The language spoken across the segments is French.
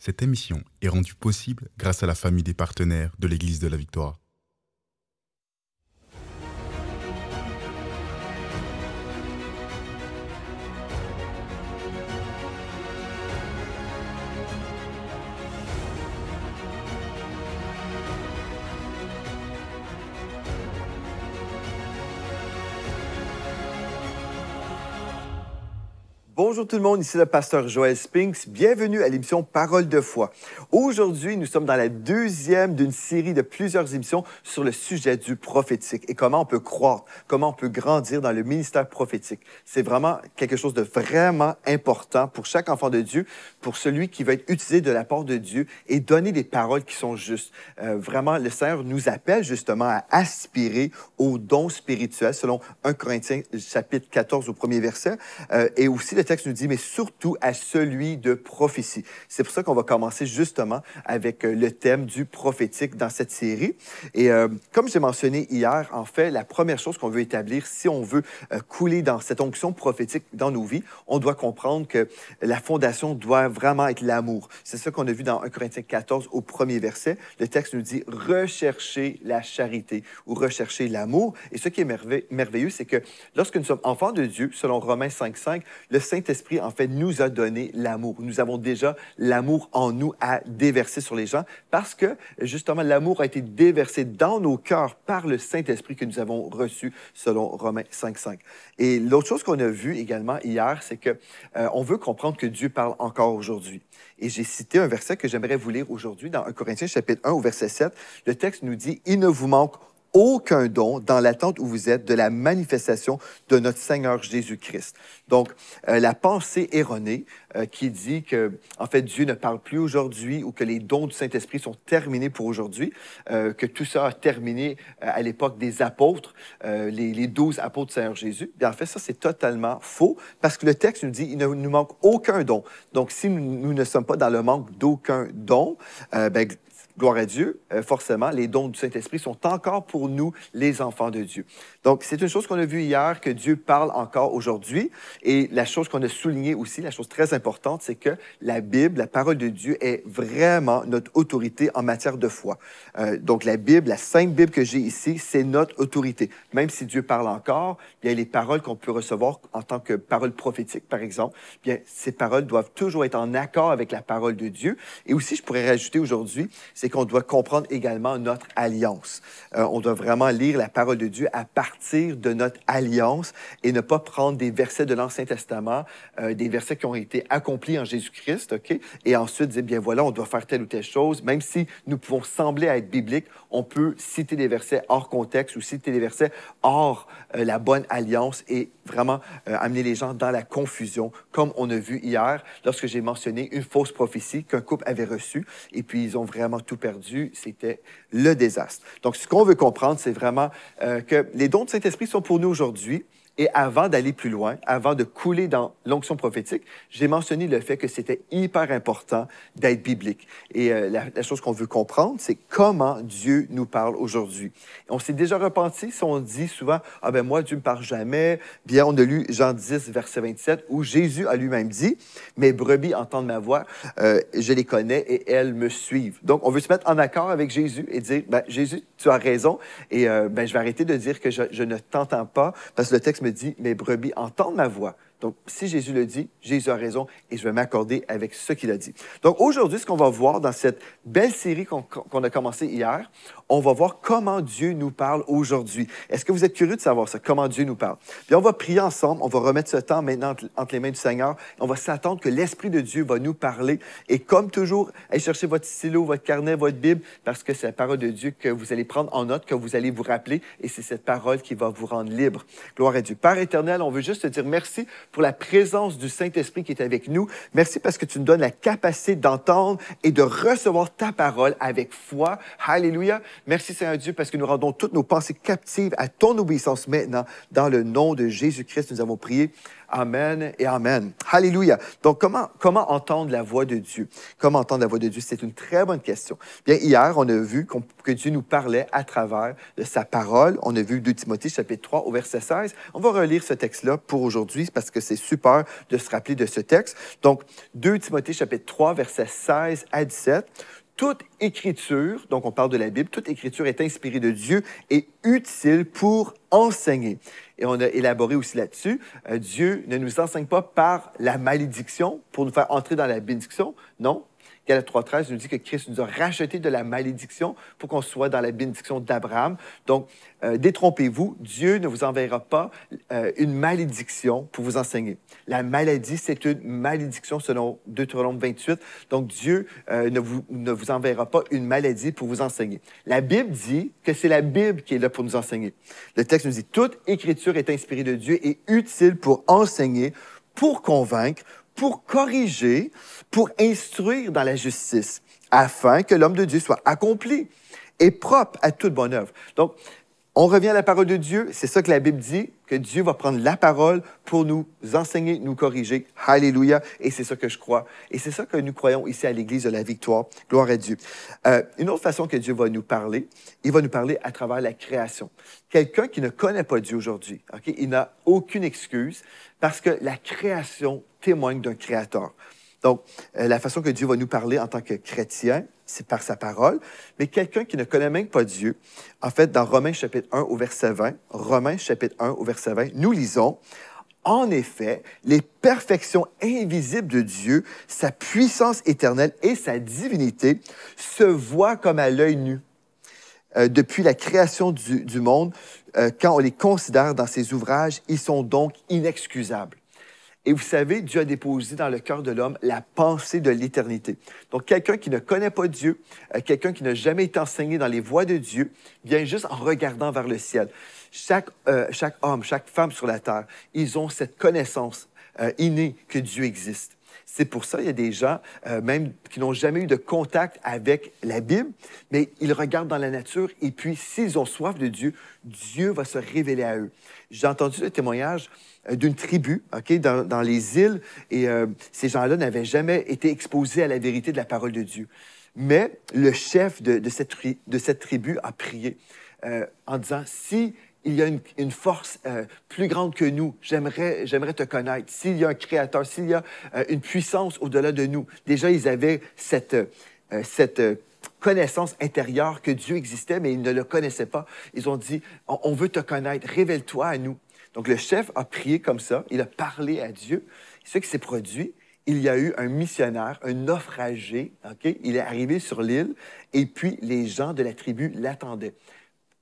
Cette émission est rendue possible grâce à la famille des partenaires de l'Église de la Victoire. Bonjour tout le monde, ici le pasteur Joël Spinks. Bienvenue à l'émission Parole de foi. Aujourd'hui, nous sommes dans la deuxième d'une série de plusieurs émissions sur le sujet du prophétique et comment on peut croître, comment on peut grandir dans le ministère prophétique. C'est vraiment quelque chose de vraiment important pour chaque enfant de Dieu, pour celui qui va être utilisé de la part de Dieu et donner des paroles qui sont justes. Vraiment, le Seigneur nous appelle justement à aspirer aux dons spirituels selon 1 Corinthiens chapitre 14 au premier verset et aussi le texte nous dit, mais surtout à celui de prophétie. C'est pour ça qu'on va commencer justement avec le thème du prophétique dans cette série. Et comme j'ai mentionné hier, en fait, la première chose qu'on veut établir, si on veut couler dans cette onction prophétique dans nos vies, on doit comprendre que la fondation doit vraiment être l'amour. C'est ça qu'on a vu dans 1 Corinthiens 14 au premier verset. Le texte nous dit, recherchez la charité ou recherchez l'amour. Et ce qui est merveilleux, c'est que lorsque nous sommes enfants de Dieu, selon Romains 5.5, le Saint-Esprit, en fait, nous a donné l'amour. Nous avons déjà l'amour en nous à déverser sur les gens parce que, justement, l'amour a été déversé dans nos cœurs par le Saint-Esprit que nous avons reçu selon Romains 5.5. Et l'autre chose qu'on a vu également hier, c'est que on veut comprendre que Dieu parle encore aujourd'hui. Et j'ai cité un verset que j'aimerais vous lire aujourd'hui dans 1 Corinthiens chapitre 1 au verset 7. Le texte nous dit « Il ne vous manque aucun don dans l'attente où vous êtes de la manifestation de notre Seigneur Jésus-Christ. » Donc, la pensée erronée qui dit que, en fait, Dieu ne parle plus aujourd'hui ou que les dons du Saint-Esprit sont terminés pour aujourd'hui, que tout ça a terminé à l'époque des apôtres, les 12 apôtres du Seigneur Jésus. Bien, en fait, ça, c'est totalement faux parce que le texte nous dit il ne nous manque aucun don. Donc, si nous ne sommes pas dans le manque d'aucun don, gloire à Dieu, forcément, les dons du Saint-Esprit sont encore pour nous, les enfants de Dieu. Donc, c'est une chose qu'on a vue hier, que Dieu parle encore aujourd'hui. Et la chose qu'on a soulignée aussi, la chose très importante, c'est que la Bible, la parole de Dieu, est vraiment notre autorité en matière de foi. Donc, la Bible, la Sainte Bible que j'ai ici, c'est notre autorité. Même si Dieu parle encore, bien, les paroles qu'on peut recevoir en tant que paroles prophétiques, par exemple, bien, ces paroles doivent toujours être en accord avec la parole de Dieu. Et aussi, je pourrais rajouter aujourd'hui, c'est qu'on doit comprendre également notre alliance. On doit vraiment lire la parole de Dieu à partir de notre alliance et ne pas prendre des versets de l'Ancien Testament, des versets qui ont été accomplis en Jésus-Christ, OK? Et ensuite dire, bien voilà, on doit faire telle ou telle chose. Même si nous pouvons sembler être bibliques, on peut citer des versets hors contexte ou citer des versets hors la bonne alliance et vraiment amener les gens dans la confusion, comme on a vu hier lorsque j'ai mentionné une fausse prophétie qu'un couple avait reçue et puis ils ont vraiment tout perdu. C'était le désastre. Donc, ce qu'on veut comprendre, c'est vraiment que les dons du Saint-Esprit sont pour nous aujourd'hui. Et avant d'aller plus loin, avant de couler dans l'onction prophétique, j'ai mentionné le fait que c'était hyper important d'être biblique. Et la chose qu'on veut comprendre, c'est comment Dieu nous parle aujourd'hui. On s'est déjà repenti si on dit souvent « Ah ben moi, Dieu ne me parle jamais ». Bien, on a lu Jean 10, verset 27, où Jésus a lui-même dit « Mes brebis entendent ma voix, je les connais et elles me suivent ». Donc, on veut se mettre en accord avec Jésus et dire « Jésus, tu as raison et je vais arrêter de dire que je ne t'entends pas parce que le texte me dit, mes brebis entendent ma voix. » Donc, si Jésus le dit, Jésus a raison et je vais m'accorder avec ce qu'il a dit. Donc, aujourd'hui, ce qu'on va voir dans cette belle série qu'on a commencée hier, on va voir comment Dieu nous parle aujourd'hui. Est-ce que vous êtes curieux de savoir ça, comment Dieu nous parle? Puis on va prier ensemble, on va remettre ce temps maintenant entre les mains du Seigneur. On va s'attendre que l'Esprit de Dieu va nous parler. Et comme toujours, allez chercher votre stylo, votre carnet, votre Bible, parce que c'est la parole de Dieu que vous allez prendre en note, que vous allez vous rappeler, et c'est cette parole qui va vous rendre libre. Gloire à Dieu. Père éternel, on veut juste te dire merci pour la présence du Saint-Esprit qui est avec nous. Merci parce que tu nous donnes la capacité d'entendre et de recevoir ta parole avec foi. Alléluia. Merci Seigneur Dieu parce que nous rendons toutes nos pensées captives à ton obéissance maintenant. Dans le nom de Jésus-Christ, nous avons prié. Amen et Amen. Alléluia. Donc, comment entendre la voix de Dieu? Comment entendre la voix de Dieu? C'est une très bonne question. Bien, hier, on a vu que Dieu nous parlait à travers de sa parole. On a vu 2 Timothée, chapitre 3, au verset 16. On va relire ce texte-là pour aujourd'hui parce que c'est super de se rappeler de ce texte. Donc, 2 Timothée, chapitre 3, verset 16 à 17. Toute écriture, donc on parle de la Bible, toute écriture est inspirée de Dieu et utile pour enseigner. Et on a élaboré aussi là-dessus, Dieu ne nous enseigne pas par la malédiction pour nous faire entrer dans la bénédiction, non. Galates 3.13 nous dit que Christ nous a rachetés de la malédiction pour qu'on soit dans la bénédiction d'Abraham. Donc, détrompez-vous, Dieu ne vous enverra pas une malédiction pour vous enseigner. La maladie, c'est une malédiction selon Deutéronome 28. Donc, Dieu ne vous enverra pas une maladie pour vous enseigner. La Bible dit que c'est la Bible qui est là pour nous enseigner. Le texte nous dit, toute écriture est inspirée de Dieu et utile pour enseigner, pour convaincre, pour corriger, pour instruire dans la justice, afin que l'homme de Dieu soit accompli et propre à toute bonne œuvre. Donc, on revient à la parole de Dieu. C'est ça que la Bible dit, que Dieu va prendre la parole pour nous enseigner, nous corriger. Alléluia. Et c'est ça que je crois. Et c'est ça que nous croyons ici à l'Église de la Victoire. Gloire à Dieu. Une autre façon que Dieu va nous parler, il va nous parler à travers la création. Quelqu'un qui ne connaît pas Dieu aujourd'hui, okay, il n'a aucune excuse parce que la création témoigne d'un créateur. Donc, la façon que Dieu va nous parler en tant que chrétien, c'est par sa parole. Mais quelqu'un qui ne connaît même pas Dieu, en fait, dans Romains chapitre 1 au verset 20, Romains chapitre 1 au verset 20, nous lisons, « En effet, les perfections invisibles de Dieu, sa puissance éternelle et sa divinité se voient comme à l'œil nu. Depuis la création du monde, quand on les considère dans ses ouvrages, ils sont donc inexcusables. » Et vous savez, Dieu a déposé dans le cœur de l'homme la pensée de l'éternité. Donc, quelqu'un qui ne connaît pas Dieu, quelqu'un qui n'a jamais été enseigné dans les voies de Dieu, vient juste en regardant vers le ciel. Chaque homme, chaque femme sur la terre, ils ont cette connaissance innée que Dieu existe. C'est pour ça qu'il y a des gens, même qui n'ont jamais eu de contact avec la Bible, mais ils regardent dans la nature et puis, s'ils ont soif de Dieu, Dieu va se révéler à eux. J'ai entendu le témoignage d'une tribu, okay, dans les îles, et ces gens-là n'avaient jamais été exposés à la vérité de la parole de Dieu. Mais le chef de cette tribu a prié en disant, si il y a une force plus grande que nous, j'aimerais te connaître. S'il y a un créateur, s'il y a une puissance au-delà de nous. Déjà, ils avaient cette connaissance intérieure que Dieu existait, mais ils ne le connaissaient pas. Ils ont dit, on veut te connaître, révèle-toi à nous. Donc, le chef a prié comme ça, il a parlé à Dieu. Ce qui s'est produit, il y a eu un missionnaire, un naufragé, okay? Il est arrivé sur l'île et puis les gens de la tribu l'attendaient.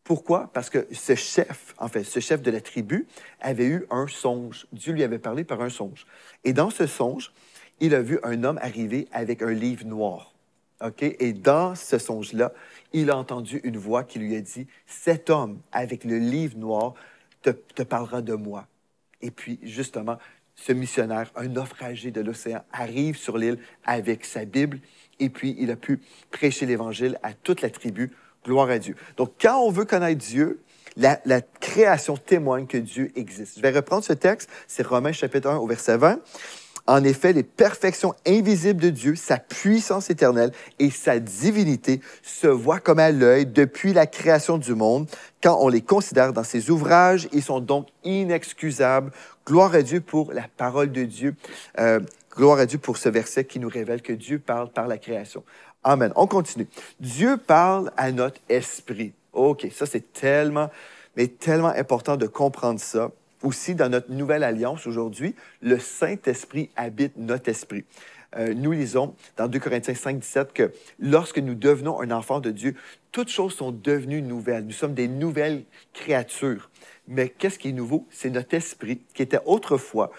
Pourquoi? Parce que ce chef de la tribu avait eu un songe. Dieu lui avait parlé par un songe. Et dans ce songe, il a vu un homme arriver avec un livre noir. Okay? Et dans ce songe-là, il a entendu une voix qui lui a dit, « Cet homme avec le livre noir te parlera de moi. » Et puis, justement, ce missionnaire, un naufragé de l'océan, arrive sur l'île avec sa Bible et puis il a pu prêcher l'Évangile à toute la tribu. Gloire à Dieu. Donc, quand on veut connaître Dieu, la création témoigne que Dieu existe. Je vais reprendre ce texte, c'est Romains chapitre 1 au verset 20. En effet, les perfections invisibles de Dieu, sa puissance éternelle et sa divinité se voient comme à l'œil depuis la création du monde. Quand on les considère dans ses ouvrages, ils sont donc inexcusables. Gloire à Dieu pour la parole de Dieu. Gloire à Dieu pour ce verset qui nous révèle que Dieu parle par la création. Amen. On continue. Dieu parle à notre esprit. OK, ça c'est tellement important de comprendre ça. Aussi, dans notre nouvelle alliance aujourd'hui, le Saint-Esprit habite notre esprit. Nous lisons dans 2 Corinthiens 5, 17 que lorsque nous devenons un enfant de Dieu, toutes choses sont devenues nouvelles. Nous sommes des nouvelles créatures. Mais qu'est-ce qui est nouveau? C'est notre esprit qui était autrefois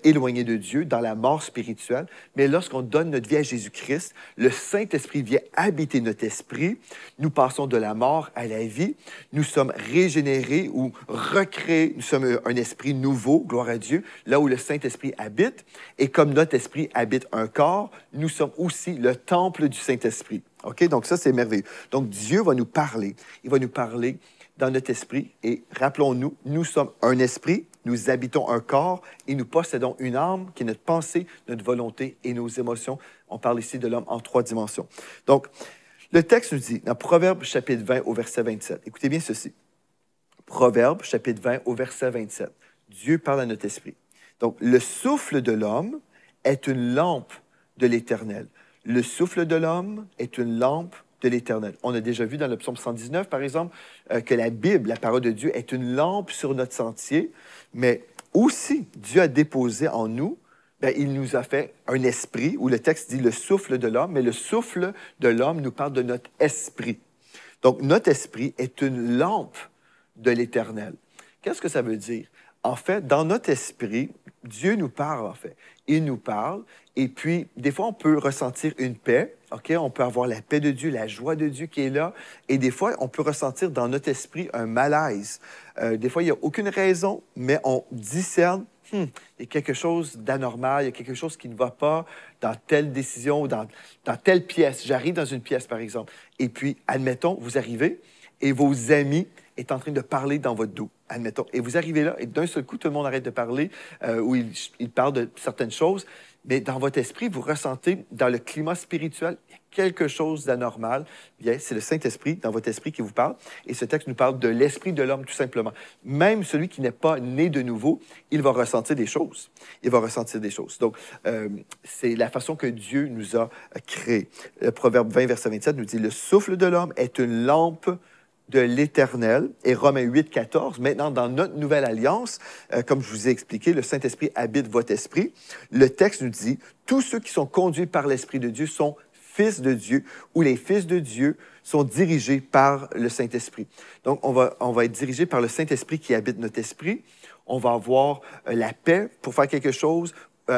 éloigné de Dieu dans la mort spirituelle. Mais lorsqu'on donne notre vie à Jésus-Christ, le Saint-Esprit vient habiter notre esprit. Nous passons de la mort à la vie. Nous sommes régénérés ou recréés. Nous sommes un esprit nouveau, gloire à Dieu, là où le Saint-Esprit habite. Et comme notre esprit habite un corps, nous sommes aussi le temple du Saint-Esprit. OK? Donc ça, c'est merveilleux. Donc Dieu va nous parler. Il va nous parler dans notre esprit. Et rappelons-nous, nous sommes un esprit, nous habitons un corps et nous possédons une âme qui est notre pensée, notre volonté et nos émotions. On parle ici de l'homme en 3 dimensions. Donc, le texte nous dit, dans Proverbe chapitre 20 au verset 27, écoutez bien ceci. Proverbe chapitre 20 au verset 27. Dieu parle à notre esprit. Donc, le souffle de l'homme est une lampe de l'Éternel. Le souffle de l'homme est une lampe de l'Éternel. On a déjà vu dans le psaume 119, par exemple, que la Bible, la parole de Dieu, est une lampe sur notre sentier, mais aussi, Dieu a déposé en nous, bien, il nous a fait un esprit, où le texte dit le souffle de l'homme, mais le souffle de l'homme nous parle de notre esprit. Donc, notre esprit est une lampe de l'Éternel. Qu'est-ce que ça veut dire? En fait, dans notre esprit, Dieu nous parle, en fait. Il nous parle, et puis, des fois, on peut ressentir une paix, OK? On peut avoir la paix de Dieu, la joie de Dieu qui est là, et des fois, on peut ressentir dans notre esprit un malaise. Des fois, il n'y a aucune raison, mais on discerne, il y a quelque chose d'anormal, il y a quelque chose qui ne va pas dans telle décision, dans telle pièce. J'arrive dans une pièce, par exemple, et puis, admettons, vous arrivez, et vos amis est en train de parler dans votre dos, admettons. Et vous arrivez là, et d'un seul coup, tout le monde arrête de parler, ou il parle de certaines choses, mais dans votre esprit, vous ressentez, dans le climat spirituel, il y a quelque chose d'anormal. Bien, c'est le Saint-Esprit, dans votre esprit, qui vous parle. Et ce texte nous parle de l'esprit de l'homme, tout simplement. Même celui qui n'est pas né de nouveau, il va ressentir des choses. Il va ressentir des choses. Donc, c'est la façon que Dieu nous a créés. Le Proverbe 20, verset 27 nous dit « Le souffle de l'homme est une lampe de l'Éternel » et Romains 8, 14. Maintenant, dans notre nouvelle alliance, comme je vous ai expliqué, le Saint-Esprit habite votre esprit. Le texte nous dit « Tous ceux qui sont conduits par l'Esprit de Dieu sont fils de Dieu » ou les fils de Dieu sont dirigés par le Saint-Esprit. Donc, on va être dirigé par le Saint-Esprit qui habite notre esprit. On va avoir la paix pour faire quelque chose,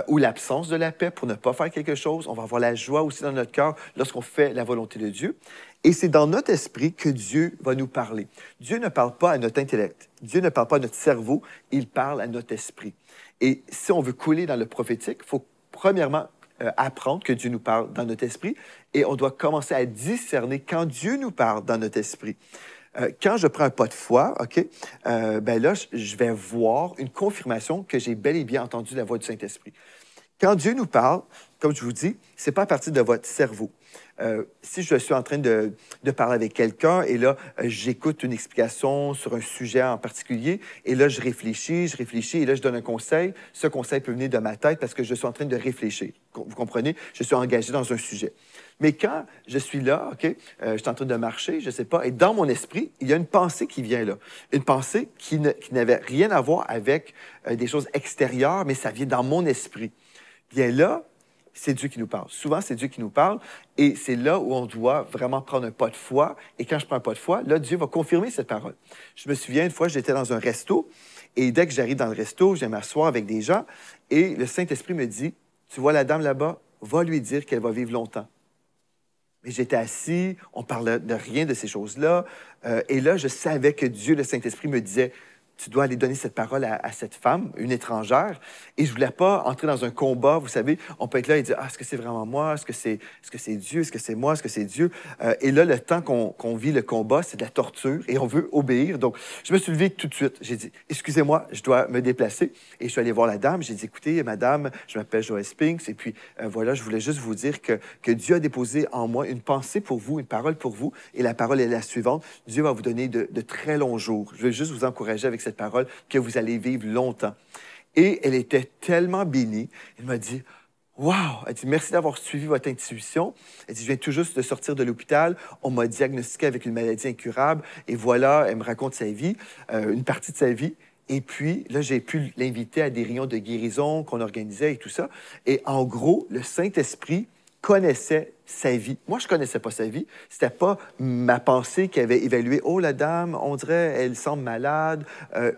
ou l'absence de la paix pour ne pas faire quelque chose. On va avoir la joie aussi dans notre cœur lorsqu'on fait la volonté de Dieu. Et c'est dans notre esprit que Dieu va nous parler. Dieu ne parle pas à notre intellect. Dieu ne parle pas à notre cerveau. Il parle à notre esprit. Et si on veut couler dans le prophétique, il faut premièrement apprendre que Dieu nous parle dans notre esprit et on doit commencer à discerner quand Dieu nous parle dans notre esprit. Quand je prends un pas de foi, OK, ben là, je vais voir une confirmation que j'ai bel et bien entendu la voix du Saint-Esprit. Quand Dieu nous parle, comme je vous dis, ce n'est pas à partir de votre cerveau. Si je suis en train de parler avec quelqu'un et là, j'écoute une explication sur un sujet en particulier et là, je réfléchis et là, je donne un conseil. Ce conseil peut venir de ma tête parce que je suis en train de réfléchir. Vous comprenez? Je suis engagé dans un sujet. Mais quand je suis là, OK, je suis en train de marcher, je ne sais pas, et dans mon esprit, il y a une pensée qui vient là. Une pensée qui n'avait rien à voir avec des choses extérieures, mais ça vient dans mon esprit. Bien là, c'est Dieu qui nous parle. Souvent, c'est Dieu qui nous parle et c'est là où on doit vraiment prendre un pas de foi. Et quand je prends un pas de foi, là, Dieu va confirmer cette parole. Je me souviens, une fois, j'étais dans un resto et dès que j'arrive dans le resto, je vais m'asseoir avec des gens et le Saint-Esprit me dit, « Tu vois la dame là-bas, va lui dire qu'elle va vivre longtemps. » Mais j'étais assis, on parlait de rien de ces choses-là. Et là, je savais que Dieu, le Saint-Esprit, me disait, tu dois aller donner cette parole à cette femme, une étrangère. Et je ne voulais pas entrer dans un combat. Vous savez, on peut être là et dire, ah, est-ce que c'est vraiment moi? Est-ce que c'est Dieu? Est-ce que c'est moi? Est-ce que c'est Dieu? Et là, le temps qu'on vit le combat, c'est de la torture et on veut obéir. Donc, je me suis levé tout de suite. J'ai dit, excusez-moi, je dois me déplacer. Et je suis allé voir la dame. J'ai dit, écoutez, madame, je m'appelle Joël Spinks. Et puis, voilà, je voulais juste vous dire que Dieu a déposé en moi une pensée pour vous, une parole pour vous. Et la parole est la suivante. Dieu va vous donner de très longs jours. Je veux juste vous encourager avec cette parole que vous allez vivre longtemps. Et elle était tellement bénie. Elle m'a dit, « Wow! » Elle dit, « Merci d'avoir suivi votre intuition. » Elle dit, « Je viens tout juste de sortir de l'hôpital. On m'a diagnostiqué avec une maladie incurable. » Et voilà, elle me raconte sa vie, une partie de sa vie. Et puis, là, j'ai pu l'inviter à des réunions de guérison qu'on organisait et tout ça. Et en gros, le Saint-Esprit connaissait sa vie. Moi, je ne connaissais pas sa vie. Ce n'était pas ma pensée qui avait évalué « Oh, la dame, on dirait, elle semble malade. »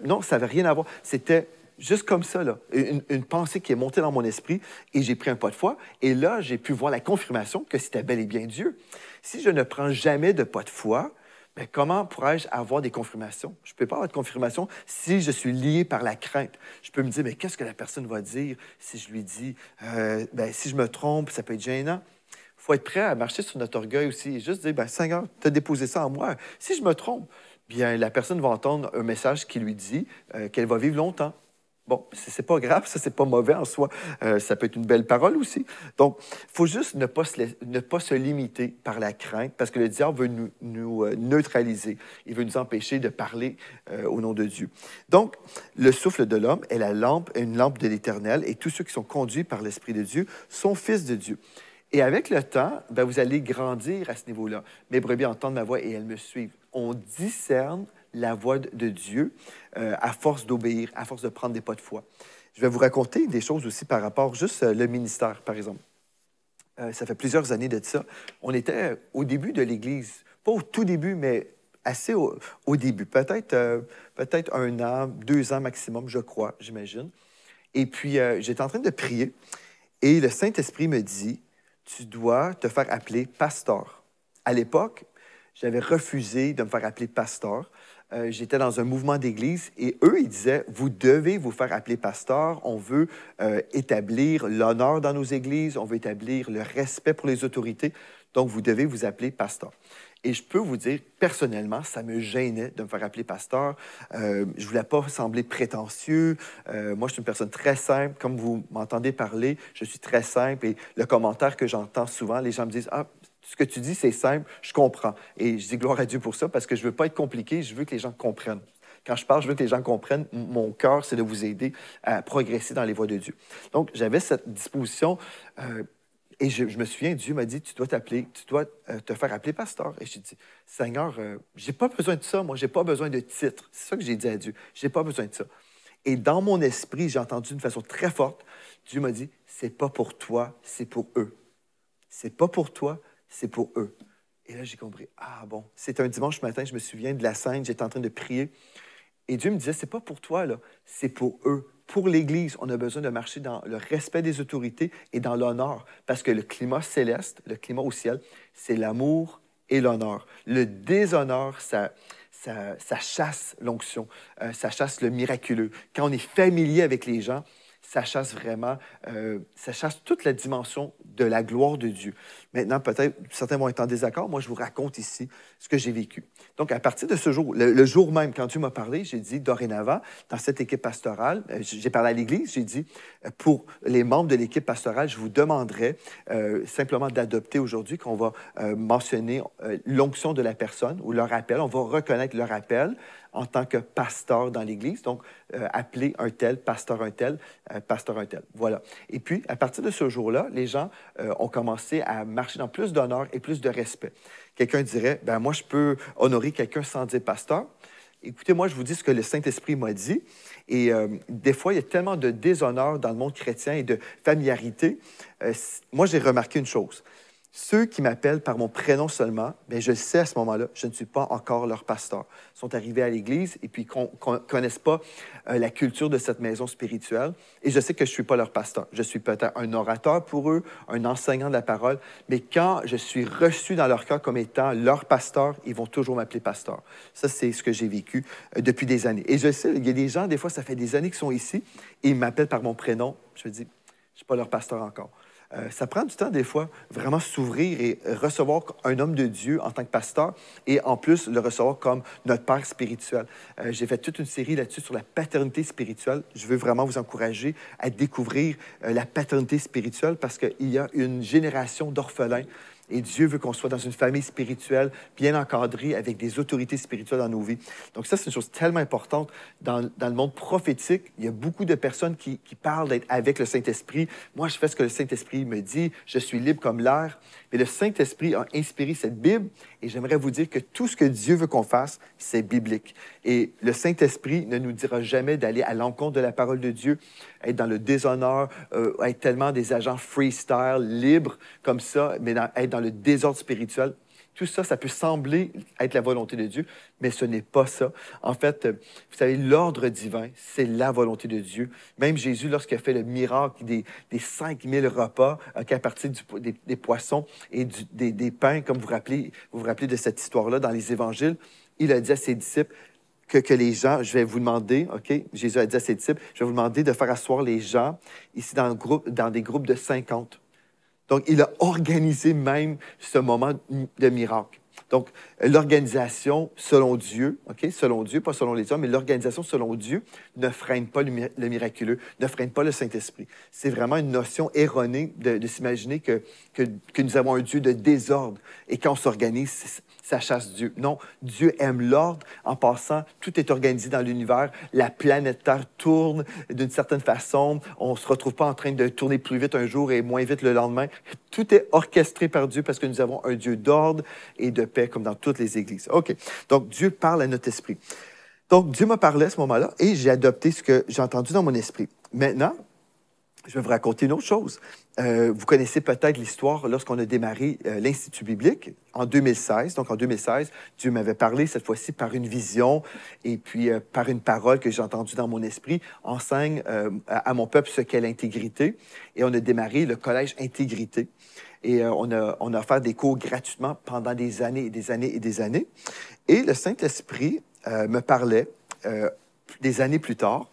Non, ça n'avait rien à voir. C'était juste comme ça, là, une pensée qui est montée dans mon esprit et j'ai pris un pas de foi. Et là, j'ai pu voir la confirmation que c'était bel et bien Dieu. Si je ne prends jamais de pas de foi, bien, comment pourrais-je avoir des confirmations? Je ne peux pas avoir de confirmation si je suis lié par la crainte. Je peux me dire, mais qu'est-ce que la personne va dire si je lui dis, si je me trompe, ça peut être gênant. Il faut être prêt à marcher sur notre orgueil aussi et juste dire, ben, Seigneur, tu as déposé ça en moi. Si je me trompe, bien, la personne va entendre un message qui lui dit qu'elle va vivre longtemps. Bon, c'est pas grave, ça, c'est pas mauvais en soi. Ça peut être une belle parole aussi. Donc, il faut juste ne pas se limiter par la crainte, parce que le diable veut nous neutraliser. Il veut nous empêcher de parler au nom de Dieu. Donc, le souffle de l'homme est une lampe de l'Éternel, et tous ceux qui sont conduits par l'Esprit de Dieu sont fils de Dieu. Et avec le temps, ben, vous allez grandir à ce niveau-là. Mes brebis entendent ma voix et elles me suivent. On discerne la voix de Dieu à force d'obéir, à force de prendre des pas de foi. Je vais vous raconter des choses aussi par rapport juste le ministère, par exemple. Ça fait plusieurs années de ça. On était au début de l'Église, pas au tout début, mais assez au début. Peut-être 1 an, 2 ans maximum, je crois, j'imagine. Et puis, j'étais en train de prier et le Saint-Esprit me dit, tu dois te faire appeler pasteur. À l'époque, j'avais refusé de me faire appeler pasteur. J'étais dans un mouvement d'église et eux, ils disaient, vous devez vous faire appeler pasteur. On veut établir l'honneur dans nos églises, on veut établir le respect pour les autorités. Donc, vous devez vous appeler pasteur. Et je peux vous dire, personnellement, ça me gênait de me faire appeler pasteur. Je ne voulais pas sembler prétentieux. Moi, je suis une personne très simple. Comme vous m'entendez parler, je suis très simple. Et le commentaire que j'entends souvent, les gens me disent, ah, ce que tu dis, c'est simple, je comprends. Et je dis gloire à Dieu pour ça parce que je ne veux pas être compliqué, je veux que les gens comprennent. Quand je parle, je veux que les gens comprennent. Mon cœur, c'est de vous aider à progresser dans les voies de Dieu. Donc, j'avais cette disposition et je me souviens, Dieu m'a dit, tu dois te faire appeler pasteur. Et j'ai dit, Seigneur, je n'ai pas besoin de ça, moi, je n'ai pas besoin de titre. C'est ça que j'ai dit à Dieu, je n'ai pas besoin de ça. Et dans mon esprit, j'ai entendu d'une façon très forte, Dieu m'a dit, c'est pas pour toi, c'est pour eux. C'est pas pour toi, c'est pour eux. Et là, j'ai compris, ah bon, c'était un dimanche matin, je me souviens de la scène, j'étais en train de prier. Et Dieu me disait, c'est pas pour toi, là, c'est pour eux. Pour l'Église, on a besoin de marcher dans le respect des autorités et dans l'honneur. Parce que le climat céleste, le climat au ciel, c'est l'amour et l'honneur. Le déshonneur, ça chasse l'onction, ça chasse le miraculeux. Quand on est familier avec les gens, ça chasse vraiment, ça chasse toute la dimension de la gloire de Dieu. Maintenant, peut-être, certains vont être en désaccord. Moi, je vous raconte ici ce que j'ai vécu. Donc, à partir de ce jour, le jour même, quand Dieu m'a parlé, j'ai dit, dorénavant, dans cette équipe pastorale, j'ai parlé à l'Église, j'ai dit, pour les membres de l'équipe pastorale, je vous demanderai simplement d'adopter aujourd'hui qu'on va mentionner l'onction de la personne ou leur appel. On va reconnaître leur appel en tant que pasteur dans l'Église. Donc, appeler un tel, pasteur un tel, pasteur un tel. Voilà. Et puis, à partir de ce jour-là, les gens ont commencé à marcher dans plus d'honneur et plus de respect. Quelqu'un dirait, ben moi, je peux honorer quelqu'un sans dire pasteur. Écoutez, moi, je vous dis ce que le Saint-Esprit m'a dit. Et des fois, il y a tellement de déshonneur dans le monde chrétien et de familiarité. Moi, j'ai remarqué une chose. Ceux qui m'appellent par mon prénom seulement, bien, je sais à ce moment-là, je ne suis pas encore leur pasteur. Ils sont arrivés à l'Église et puis ne connaissent pas la culture de cette maison spirituelle. Et je sais que je ne suis pas leur pasteur. Je suis peut-être un orateur pour eux, un enseignant de la parole, mais quand je suis reçu dans leur cœur comme étant leur pasteur, ils vont toujours m'appeler pasteur. Ça, c'est ce que j'ai vécu depuis des années. Et je sais, il y a des gens, des fois, ça fait des années qu'ils sont ici et ils m'appellent par mon prénom. Je me dis, je ne suis pas leur pasteur encore. Ça prend du temps, des fois, vraiment s'ouvrir et recevoir un homme de Dieu en tant que pasteur et en plus le recevoir comme notre père spirituel. J'ai fait toute une série là-dessus sur la paternité spirituelle. Je veux vraiment vous encourager à découvrir la paternité spirituelle parce qu'il y a une génération d'orphelins. Et Dieu veut qu'on soit dans une famille spirituelle bien encadrée avec des autorités spirituelles dans nos vies. Donc ça, c'est une chose tellement importante. Dans le monde prophétique, il y a beaucoup de personnes qui parlent d'être avec le Saint-Esprit. Moi, je fais ce que le Saint-Esprit me dit. Je suis libre comme l'air. Mais le Saint-Esprit a inspiré cette Bible et j'aimerais vous dire que tout ce que Dieu veut qu'on fasse, c'est biblique. Et le Saint-Esprit ne nous dira jamais d'aller à l'encontre de la parole de Dieu, être dans le déshonneur, être tellement des agents freestyle, libres comme ça, mais être dans le désordre spirituel. Tout ça, ça peut sembler être la volonté de Dieu, mais ce n'est pas ça. En fait, vous savez, l'ordre divin, c'est la volonté de Dieu. Même Jésus, lorsqu'il a fait le miracle des 5000 repas, à partir des poissons et des pains, comme vous vous rappelez de cette histoire-là dans les évangiles, il a dit à ses disciples que les gens, je vais vous demander, OK, Jésus a dit à ses disciples, je vais vous demander de faire asseoir les gens ici dans des groupes de 50. Donc, il a organisé même ce moment de miracle. Donc, l'organisation selon Dieu, OK, selon Dieu, pas selon les hommes, mais l'organisation selon Dieu ne freine pas le miraculeux, ne freine pas le Saint-Esprit. C'est vraiment une notion erronée de s'imaginer que nous avons un Dieu de désordre et quand on s'organise, ça chasse Dieu. Non, Dieu aime l'ordre. En passant, tout est organisé dans l'univers. La planète Terre tourne d'une certaine façon. On ne se retrouve pas en train de tourner plus vite un jour et moins vite le lendemain. Tout est orchestré par Dieu parce que nous avons un Dieu d'ordre et de paix comme dans toutes les églises. OK. Donc, Dieu parle à notre esprit. Donc, Dieu m'a parlé à ce moment-là et j'ai adopté ce que j'ai entendu dans mon esprit. Maintenant, je vais vous raconter une autre chose. Vous connaissez peut-être l'histoire lorsqu'on a démarré l'Institut biblique en 2016. Donc, en 2016, Dieu m'avait parlé cette fois-ci par une vision et puis par une parole que j'ai entendue dans mon esprit. Enseigne à mon peuple ce qu'est l'intégrité. Et on a démarré le collège Intégrité. Et on a offert des cours gratuitement pendant des années et des années et des années. Et le Saint-Esprit me parlait des années plus tard.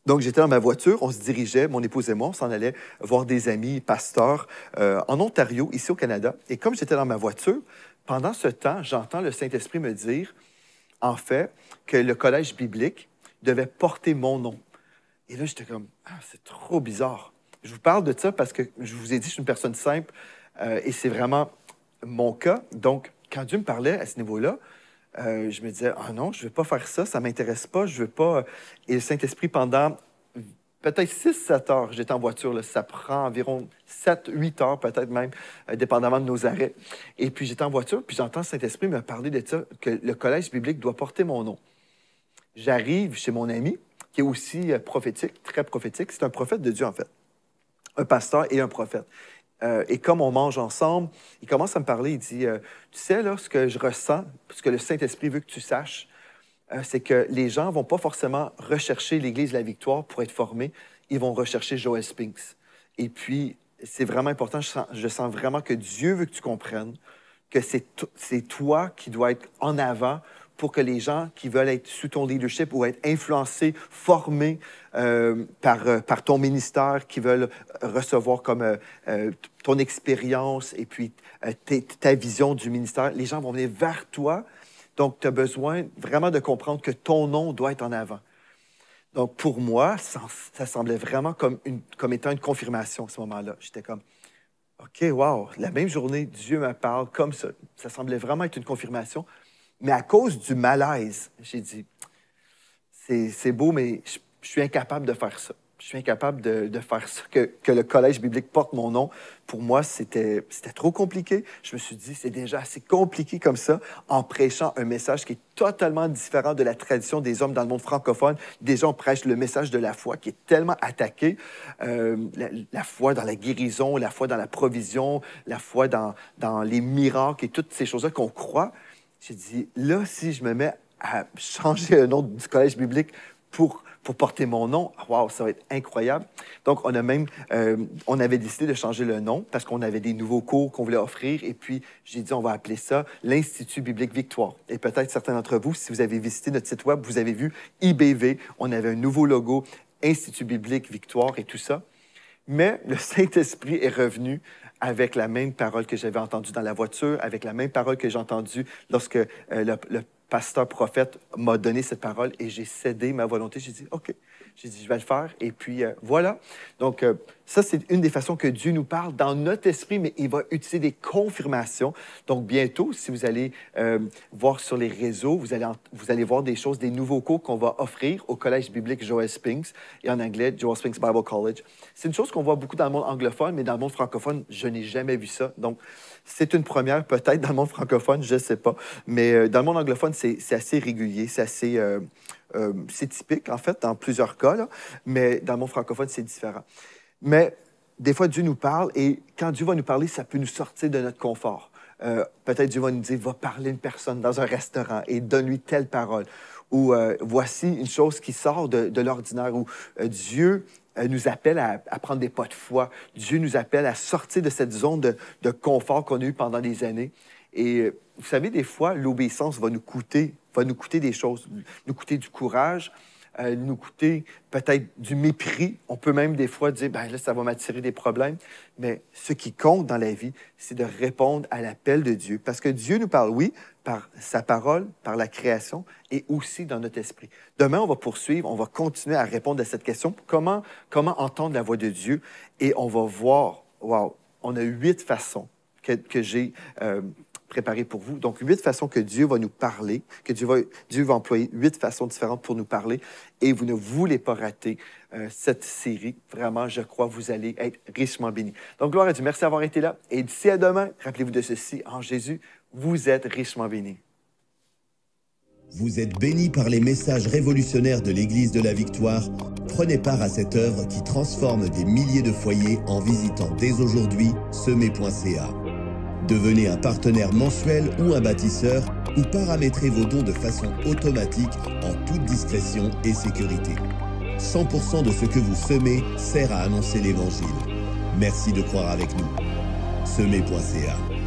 Donc, j'étais dans ma voiture, on se dirigeait, mon épouse et moi, on s'en allait voir des amis pasteurs en Ontario, ici au Canada. Et comme j'étais dans ma voiture, pendant ce temps, j'entends le Saint-Esprit me dire, en fait, que le collège biblique devait porter mon nom. Et là, j'étais comme, ah, c'est trop bizarre. Je vous parle de ça parce que je vous ai dit, je suis une personne simple et c'est vraiment mon cas. Donc, quand Dieu me parlait à ce niveau-là, je me disais, ah non, je ne vais pas faire ça, ça ne m'intéresse pas, je ne veux pas. Et le Saint-Esprit, pendant peut-être 6-7 heures, j'étais en voiture, là, ça prend environ 7-8 heures, peut-être même, dépendamment de nos arrêts. Et puis j'étais en voiture, puis j'entends le Saint-Esprit me parler de ça, que le collège biblique doit porter mon nom. J'arrive chez mon ami, qui est aussi prophétique, très prophétique. C'est un prophète de Dieu, en fait. Un pasteur et un prophète. Et comme on mange ensemble, il commence à me parler, il dit, tu sais, là, ce que je ressens, ce que le Saint-Esprit veut que tu saches, c'est que les gens ne vont pas forcément rechercher l'Église de la Victoire pour être formés, ils vont rechercher Joel Spinks. Et puis, c'est vraiment important, je sens vraiment que Dieu veut que tu comprennes que c'est toi qui dois être en avant pour que les gens qui veulent être sous ton leadership ou être influencés, formés par ton ministère, qui veulent recevoir comme ton expérience et puis ta vision du ministère, les gens vont venir vers toi. Donc, tu as besoin vraiment de comprendre que ton nom doit être en avant. Donc, pour moi, ça semblait vraiment comme étant une confirmation à ce moment-là. J'étais comme, OK, wow, la même journée, Dieu me parle comme ça. Ça semblait vraiment être une confirmation. Mais à cause du malaise, j'ai dit, c'est beau, mais je suis incapable de faire ça. Je suis incapable de faire ça, que le collège biblique porte mon nom. Pour moi, c'était trop compliqué. Je me suis dit, c'est déjà assez compliqué comme ça, en prêchant un message qui est totalement différent de la tradition des hommes dans le monde francophone. Déjà, on prêche le message de la foi qui est tellement attaqué. La foi dans la guérison, la foi dans la provision, la foi dans les miracles et toutes ces choses-là qu'on croit. J'ai dit, là, si je me mets à changer le nom du collège biblique pour porter mon nom, wow, ça va être incroyable. Donc, on avait décidé de changer le nom parce qu'on avait des nouveaux cours qu'on voulait offrir. Et puis, j'ai dit, on va appeler ça l'Institut biblique Victoire. Et peut-être certains d'entre vous, si vous avez visité notre site web, vous avez vu IBV, on avait un nouveau logo, Institut biblique Victoire et tout ça. Mais le Saint-Esprit est revenu avec la même parole que j'avais entendue dans la voiture, avec la même parole que j'ai entendue lorsque le pasteur prophète m'a donné cette parole et j'ai cédé ma volonté. J'ai dit, OK, j'ai dit, je vais le faire. Et puis, voilà. Donc, ça, c'est une des façons que Dieu nous parle dans notre esprit, mais il va utiliser des confirmations. Donc, bientôt, si vous allez voir sur les réseaux, vous allez voir des choses, des nouveaux cours qu'on va offrir au Collège biblique Joel Spinks et en anglais, Joel Spinks Bible College. C'est une chose qu'on voit beaucoup dans le monde anglophone, mais dans le monde francophone, je n'ai jamais vu ça. Donc, c'est une première, peut-être, dans le monde francophone, je ne sais pas. Mais dans le monde anglophone, c'est assez régulier, c'est assez... c'est typique, en fait, dans plusieurs cas, là, mais dans le monde francophone, c'est différent. Mais des fois, Dieu nous parle et quand Dieu va nous parler, ça peut nous sortir de notre confort. Peut-être Dieu va nous dire, va parler à une personne dans un restaurant et donne-lui telle parole. Ou voici une chose qui sort de l'ordinaire. Ou Dieu nous appelle à prendre des pas de foi. Dieu nous appelle à sortir de cette zone de confort qu'on a eue pendant des années. Et vous savez, des fois, l'obéissance va nous coûter des choses, nous coûter du courage, nous coûter peut-être du mépris. On peut même des fois dire, ben là, ça va m'attirer des problèmes. Mais ce qui compte dans la vie, c'est de répondre à l'appel de Dieu. Parce que Dieu nous parle, oui, par sa parole, par la création et aussi dans notre esprit. Demain, on va poursuivre, on va continuer à répondre à cette question. Comment entendre la voix de Dieu? Et on va voir, wow, on a 8 façons que j'ai préparées pour vous. Donc, 8 façons que Dieu va nous parler, que Dieu va employer 8 façons différentes pour nous parler. Et vous ne voulez pas rater cette série. Vraiment, je crois, vous allez être richement bénis. Donc, gloire à Dieu. Merci d'avoir été là. Et d'ici à demain, rappelez-vous de ceci, en Jésus, vous êtes richement bénis. Vous êtes bénis par les messages révolutionnaires de l'Église de la Victoire. Prenez part à cette œuvre qui transforme des milliers de foyers en visitant dès aujourd'hui semer.ca. Devenez un partenaire mensuel ou un bâtisseur ou paramétrez vos dons de façon automatique en toute discrétion et sécurité. 100% de ce que vous semez sert à annoncer l'Évangile. Merci de croire avec nous. semer.ca